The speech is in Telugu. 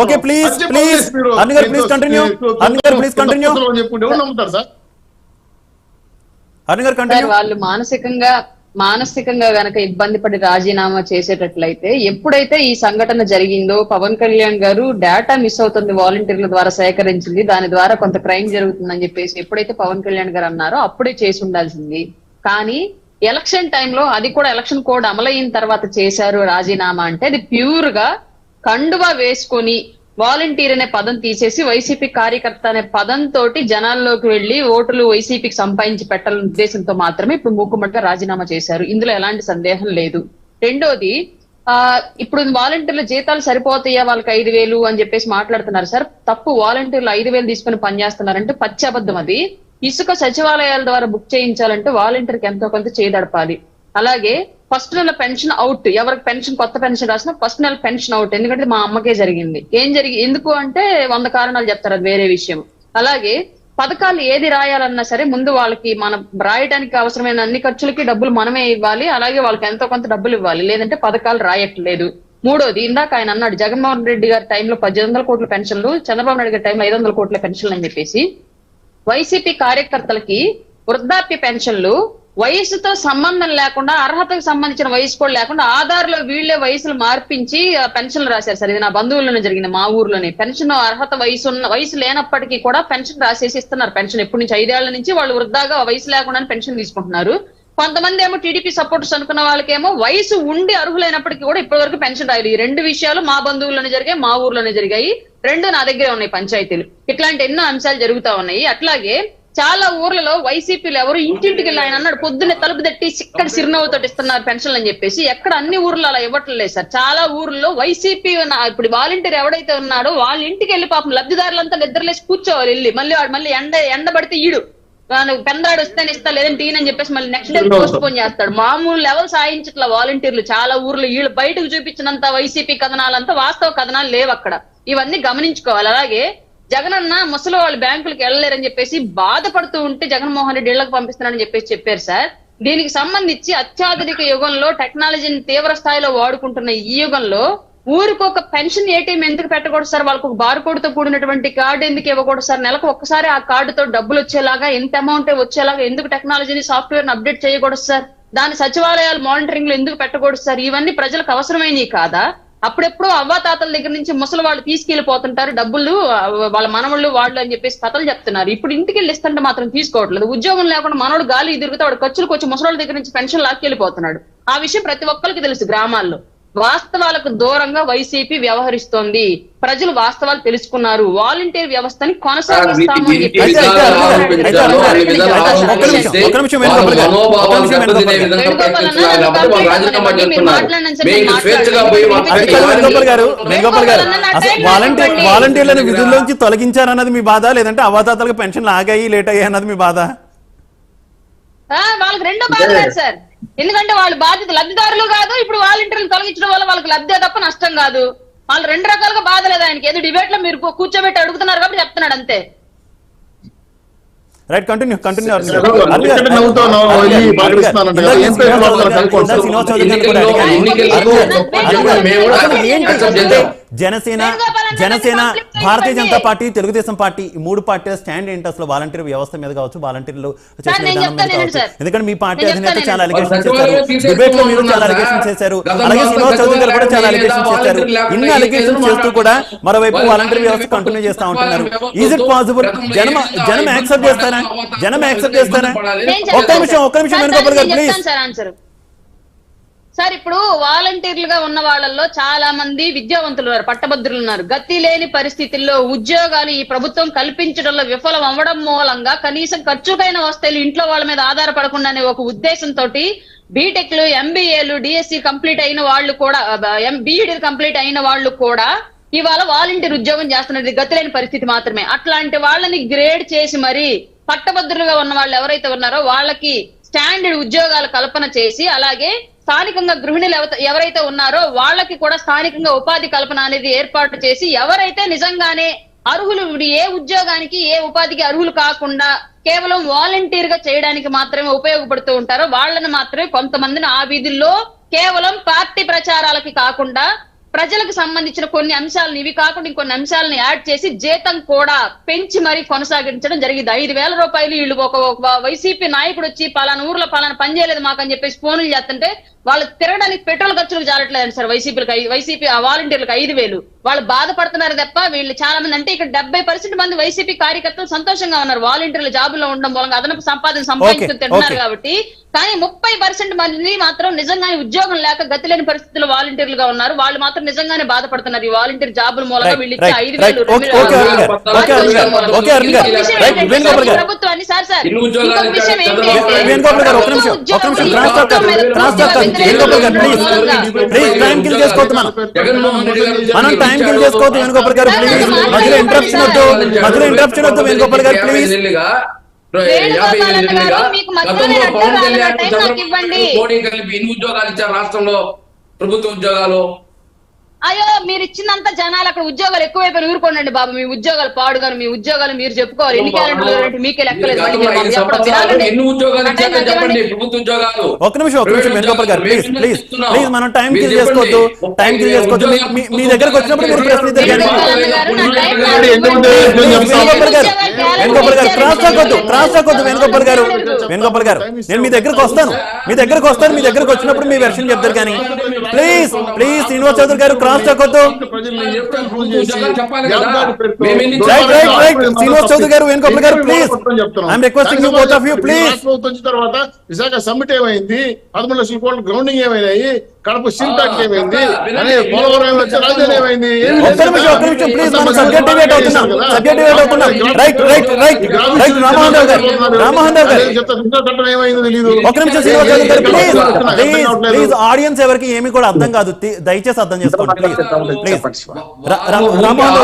ఓకే ప్లీజ్ ప్లీజ్ అరుణ్ గారు ప్లీజ్ కంటిన్యూ. అరుణ్ గారు ప్లీజ్ కంటిన్యూ. అరుణ్ గారు కంటిన్యూ. వాళ్ళు మానసికంగా గనక ఇబ్బంది పడి రాజీనామా చేసేటట్లయితే, ఎప్పుడైతే ఈ సంఘటన జరిగిందో పవన్ కళ్యాణ్ గారు డేటా మిస్ అవుతుంది వాలంటీర్ల ద్వారా సేకరించింది, దాని ద్వారా కొంత క్రైమ్ జరుగుతుందని చెప్పేసి ఎప్పుడైతే పవన్ కళ్యాణ్ గారు అన్నారో అప్పుడే చేసి ఉండాల్సింది. కానీ ఎలక్షన్ టైంలో, అది కూడా ఎలక్షన్ కోడ్ అమలైన తర్వాత చేశారు రాజీనామా అంటే, అది ప్యూర్ గా కండువా వేసుకొని వాలంటీర్ అనే పదం తీసేసి వైసీపీ కార్యకర్త అనే పదంతో జనాల్లోకి వెళ్లి ఓటులు వైసీపీకి సంపాదించి పెట్టాలనే ఉద్దేశంతో మాత్రమే ఇప్పుడు మూకుమ్మడిగా రాజీనామా చేశారు. ఇందులో ఎలాంటి సందేహం లేదు. రెండోది, ఇప్పుడు వాలంటీర్ల జీతాలు సరిపోతాయా వాళ్ళకి 5,000 అని చెప్పేసి మాట్లాడుతున్నారు సార్. తప్పు. వాలంటీర్లు 5,000 తీసుకుని పనిచేస్తున్నారంటే పచ్చి అబద్ధం అది. ఇసుక సచివాలయాల ద్వారా బుక్ చేయించాలంటే వాలంటీర్కి ఎంతో కొంత చేయదడపాలి. అలాగే ఫస్ట్ నెల పెన్షన్ అవుట్, ఎవరికి పెన్షన్ కొత్త పెన్షన్ రాసినా ఫస్ట్ నెల పెన్షన్ అవుట్. ఎందుకంటే మా అమ్మకే జరిగింది. ఎందుకు అంటే 100 కారణాలు చెప్తారు, అది వేరే విషయం. అలాగే పథకాలు ఏది రాయాలన్నా సరే ముందు వాళ్ళకి మనం రాయడానికి అవసరమైన అన్ని ఖర్చులకి డబ్బులు మనమే ఇవ్వాలి. అలాగే వాళ్ళకి ఎంతో కొంత డబ్బులు ఇవ్వాలి, లేదంటే పథకాలు రాయట్లేదు. మూడోది, ఇందాక ఆయన అన్నాడు జగన్మోహన్ రెడ్డి గారి టైంలో 1800 కోట్ల పెన్షన్లు, చంద్రబాబు నాయుడు గారి టైంలో 500 కోట్ల పెన్షన్లు అని చెప్పేసి వైసీపీ కార్యకర్తలకి వృద్ధాప్య పెన్షన్లు వయసుతో సంబంధం లేకుండా, అర్హతకు సంబంధించిన వయసు కూడా లేకుండా ఆధార్లో వీళ్లే వయసులు మార్పించి పెన్షన్లు రాశారు సార్. ఇది నా బంధువుల్లోనే జరిగింది, మా ఊర్లోనే. పెన్షన్ అర్హత వయసు లేనప్పటికీ కూడా పెన్షన్ రాసేసి ఇస్తున్నారు. పెన్షన్ ఎప్పటి నుంచి 5 ఏళ్ల నుంచి వాళ్ళు వృద్ధాగా వయసు లేకుండా పెన్షన్ తీసుకుంటున్నారు. కొంతమంది ఏమో టీడీపీ సపోర్టర్స్ అనుకున్న వాళ్ళకేమో వయసు ఉండి అర్హులైనప్పటికీ కూడా ఇప్పటి వరకు పెన్షన్ రాయలేదు. ఈ 2 విషయాలు మా బంధువుల్లోనే జరిగాయి, మా ఊర్లోనే జరిగాయి. 2 నా దగ్గరే ఉన్నాయి పంచాయతీలు. ఇట్లాంటి ఎన్నో అంశాలు జరుగుతా ఉన్నాయి. అట్లాగే చాలా ఊర్లలో వైసీపీలు ఎవరు ఇంటింటికి వెళ్ళి, ఆయన అన్నాడు పొద్దున్నే తలుపు తట్టి ఇక్కడ చిరునవ్వుతో ఇస్తున్నారు పెన్షన్లు అని చెప్పేసి. ఎక్కడ అన్ని ఊర్లో అలా ఇవ్వట్లేదు సార్. చాలా ఊర్లలో వైసీపీ ఇప్పుడు వాలంటీర్ ఎవడైతే ఉన్నాడో వాళ్ళ ఇంటికి వెళ్ళి పాపం లబ్ధిదారులంతా నిద్రలేసి కూర్చోవాలి వెళ్ళి. మళ్ళీ ఎండబడితే ఈడు పెందాడు వస్తేనే ఇస్తా, లేదంటే ఈయనని చెప్పేసి మళ్ళీ నెక్స్ట్ డే పోస్ట్ పోన్ చేస్తాడు. మామూలు లెవెల్ సాయించట్ల వాలంటీర్లు చాలా ఊర్లు. వీళ్ళు బయటకు చూపించినంత వైసీపీ కథనాలంతా వాస్తవ కథనాలు లేవు అక్కడ. ఇవన్నీ గమనించుకోవాలి. అలాగే జగనన్న ముసలి వాళ్ళు బ్యాంకులకు వెళ్ళలేరని చెప్పేసి బాధపడుతూ ఉంటే జగన్మోహన్ రెడ్డి ఇళ్లకు పంపిస్తున్నారని చెప్పేసి చెప్పారు సార్. దీనికి సంబంధించి అత్యాధునిక యుగంలో టెక్నాలజీని తీవ్ర స్థాయిలో వాడుకుంటున్న ఈ యుగంలో ఊరికి ఒక పెన్షన్ ఏటీఎం ఎందుకు పెట్టకూడదు సార్? వాళ్ళకు ఒక బార్కోడ్ తో కూడినటువంటి కార్డు ఎందుకు ఇవ్వకూడదు సార్? నెలకు ఒక్కసారి ఆ కార్డుతో డబ్బులు వచ్చేలాగా, ఎంత అమౌంట్ వచ్చేలాగా ఎందుకు టెక్నాలజీని సాఫ్ట్వేర్ అప్డేట్ చేయకూడదు సార్? దాని సచివాలయాలు మానిటరింగ్ లో ఎందుకు పెట్టకూడదు సార్? ఇవన్నీ ప్రజలకు అవసరమైనవి కాదా? అప్పుడెప్పుడు అవ్వాతాతల దగ్గర నుంచి ముసలి వాళ్ళు తీసుకెళ్లిపోతుంటారు డబ్బులు, వాళ్ళ మనవాళ్ళు వాళ్ళు అని చెప్పేసి కథలు చెప్తున్నారు. ఇప్పుడు ఇంటికి వెళ్ళి ఇస్తుంటే మాత్రం తీసుకోవట్లేదు. ఉద్యోగం లేకుండా మనోడు గాలి తిరుగుతా వాడు ఖర్చులకు వచ్చి ముసలి దగ్గర నుంచి పెన్షన్ లాక్కెళ్ళిపోతున్నాడు. ఆ విషయం ప్రతి ఒక్కరికి తెలుసు. గ్రామాల్లో వాస్తవాలకు దూరంగా వైసీపీ వ్యవహరిస్తోంది. ప్రజలు వాస్తవాలు తెలుసుకున్నారు. వాలంటీర్ వ్యవస్థని కొనసాగిస్తామని వాలంటీర్లను విధుల్లోంచి తొలగించారన్నది మీ బాధ, లేదంటే అవాతాతలకు పెన్షన్లు ఆగాయి లేట్ అయ్యాయి అన్నది మీ బాధ? వాళ్ళకి రెండో బాధ లేదు సార్. ఎందుకంటే వాళ్ళు బాధ్యత లబ్ధిదారులు కాదు. ఇప్పుడు వాలంటీర్లు తొలగించడం వల్ల వాళ్ళకి లబ్ధే తప్ప నష్టం కాదు. వాళ్ళు 2 రకాలుగా బాధ లేదు ఆయనకి. ఏదో డిబేట్ లో మీరు కూర్చోబెట్టి అడుగుతున్నారు కాబట్టి చెప్తున్నాడు అంతే. Right, continue. Janasena Bharatiya Janata party, Telugu Desam party, ఈ 3 పార్టీల స్టాండ్ ఏంటి అసలు వాలంటీర్ వ్యవస్థ మీద కావచ్చు, వాలంటీర్లు చేసిన విధానం మీద కావచ్చు? ఎందుకంటే మీ పార్టీ అధినేత చాలా అలిగేషన్ చేశారు, డిబేట్ లో మీరు చాలా అలిగేషన్ చేశారు, అలాగే శ్రీనివాస్ చౌదరి గారు కూడా చాలా అలిగేషన్ చేశారు. ఇన్ని అలిగేషన్ చేస్తూ కూడా మరోవైపు వాలంటీర్ వ్యవస్థ కంటిన్యూ చేస్తా ఉంటున్నారు. Is it possible? జనం యాక్సెప్ట్ చేస్తారా? ఒక్క నిమిషం వేణుగోపాల్ గారు ప్లీజ్. సార్, ఇప్పుడు వాలంటీర్లుగా ఉన్న వాళ్ళల్లో చాలా మంది విద్యావంతులు ఉన్నారు, పట్టభద్రులు ఉన్నారు. గతి లేని పరిస్థితుల్లో ఉద్యోగాలు ఈ ప్రభుత్వం కల్పించడంలో విఫలం అవ్వడం మూలంగా కనీసం ఖర్చుకైన వస్తాయి ఇంట్లో వాళ్ళ మీద ఆధారపడకుండానే ఒక ఉద్దేశంతో బీటెక్లు, ఎంబీఏలు, డిఎస్సి కంప్లీట్ అయిన వాళ్ళు కూడా, బీఈడీ కంప్లీట్ అయిన వాళ్ళు కూడా ఇవాళ వాలంటీర్ ఉద్యోగం చేస్తున్నది గతి లేని పరిస్థితి మాత్రమే. అట్లాంటి వాళ్ళని గ్రేడ్ చేసి మరి పట్టభద్రులుగా ఉన్న వాళ్ళు ఎవరైతే ఉన్నారో వాళ్ళకి స్టాండర్డ్ ఉద్యోగాల కల్పన చేసి, అలాగే స్థానికంగా గృహిణులు ఎవరైతే ఉన్నారో వాళ్ళకి కూడా స్థానికంగా ఉపాధి కల్పన అనేది ఏర్పాటు చేసి, ఎవరైతే నిజంగానే అర్హులు, ఏ ఉద్యోగానికి ఏ ఉపాధికి అర్హులు కాకుండా కేవలం వాలంటీర్ గా చేయడానికి మాత్రమే ఉపయోగపడుతూ ఉంటారో వాళ్ళని మాత్రమే కొంతమందిని ఆ వీధుల్లో కేవలం పార్టీ ప్రచారాలకి కాకుండా ప్రజలకు సంబంధించిన కొన్ని అంశాలను ఇవి కాకుండా ఇంకొన్ని అంశాలను యాడ్ చేసి జీతం కూడా పెంచి మరీ కొనసాగించడం జరిగింది. 5,000 రూపాయలు వీళ్ళు ఒక వైసీపీ నాయకుడు వచ్చి పలానా ఊర్లో పలానా పని చేయలేదు మాకు అని చెప్పేసి ఫోన్లు చేస్తుంటే వాళ్ళు తిరగడానికి పెట్రోల్ ఖర్చులకు జారట్లేదండి సార్. వైసీపీ వాలంటీర్లకు 5,000 వాళ్ళు బాధపడుతున్నారు తప్ప వీళ్ళు చాలా మంది అంటే ఇక్కడ 70% మంది వైసీపీ కార్యకర్తలు సంతోషంగా ఉన్నారు వాలంటీర్ల జాబుల్లో ఉండడం మూలంగా అదనపు సంపాదించుకుని తింటున్నారు కాబట్టి. కానీ 30% మంది మాత్రం నిజంగానే ఉద్యోగం లేక గతి లేని పరిస్థితుల్లో వాలంటీర్లుగా ఉన్నారు. వాళ్ళు మాత్రం నిజంగానే బాధపడుతున్నారు ఈ వాలంటీర్ జాబుల మూలంగా. వీళ్ళు ఇచ్చే 5,000 ప్రభుత్వాన్ని సార్ ఇంకొక విషయం ఏంటి మనం టైం కిల్ చేసుకోవద్దు వేణుగోపాల్ గారు ప్లీజ్. మధ్యలో ఇంటరప్షన్ వద్దు వేణుగోపాల్ గారు ప్లీజ్. మోడీ కలిపి ఎన్ని ఉద్యోగాలు ఇచ్చారు రాష్ట్రంలో ప్రభుత్వ ఉద్యోగాలు? అయ్యో మీరు ఇచ్చినంత జనాలు అక్కడ ఉద్యోగాలు ఎక్కువైపోయి ఊరుకోండి బాబు. మీ ఉద్యోగాలు పాడుగాను, మీ ఉద్యోగాలు మీరు చెప్పుకోవాలి. ఎన్ని క్యాలెండర్లు మీకే లెక్కలేదు. ఎన్ని ఉద్యోగాలు ఇచ్చారని చెప్పండి ప్రభుత్వ ఉద్యోగాలు. ఒక నిమిషం వేణుగోపాల్ గారు ప్లీజ్ ప్లీజ్ మనం టైం కిల్ చేసుకోవద్దు. మీ దగ్గరకు వచ్చినప్పుడు మీరు ప్రశ్నిద్దారు కానీ వేణుగోపాల్ గారు క్రాస్ టాక్ వద్దు వేణుగోపాల్ గారు నేను మీ దగ్గరకు వస్తాను. మీ దగ్గరకు వచ్చినప్పుడు మీ వెర్షన్ చెప్తారు కానీ ప్లీజ్ శ్రీనివాస్ చౌదరి గారు క్రాస్ టాక్ వద్దు. శ్రీనివాస్ చౌదరి గారు వేణుగోపాల్ గారు please I'm requesting you both of you please. వచ్చిన తర్వాత విశాఖ సమ్మిట్ ఏమైంది, 13 లక్షల కోట్ల గ్రౌండింగ్ ఏమైనాయి, కడప స్టీల్ ఫ్యాక్టరీ ఏమైంది, అనే పోలవరం వచ్చే రాజధాని ఏమైంది. ఒక్క నిమిషం ప్లీజ్ మనం సబ్జెక్ట్ డిబేట్ అవుతున్నాం. రైట్ రామోహన్ రావు గారు ఏమైందో తెలియదు. ఒక నిమిషం శ్రీనివాస్ చౌదరి గారు ప్లీజ్ ఆడియన్స్ ఎవరికి ఏమి కూడా అర్థం కాదు, దయచేసి అర్థం చేసుకోండి ప్లీజ్. రామోహన్ రావు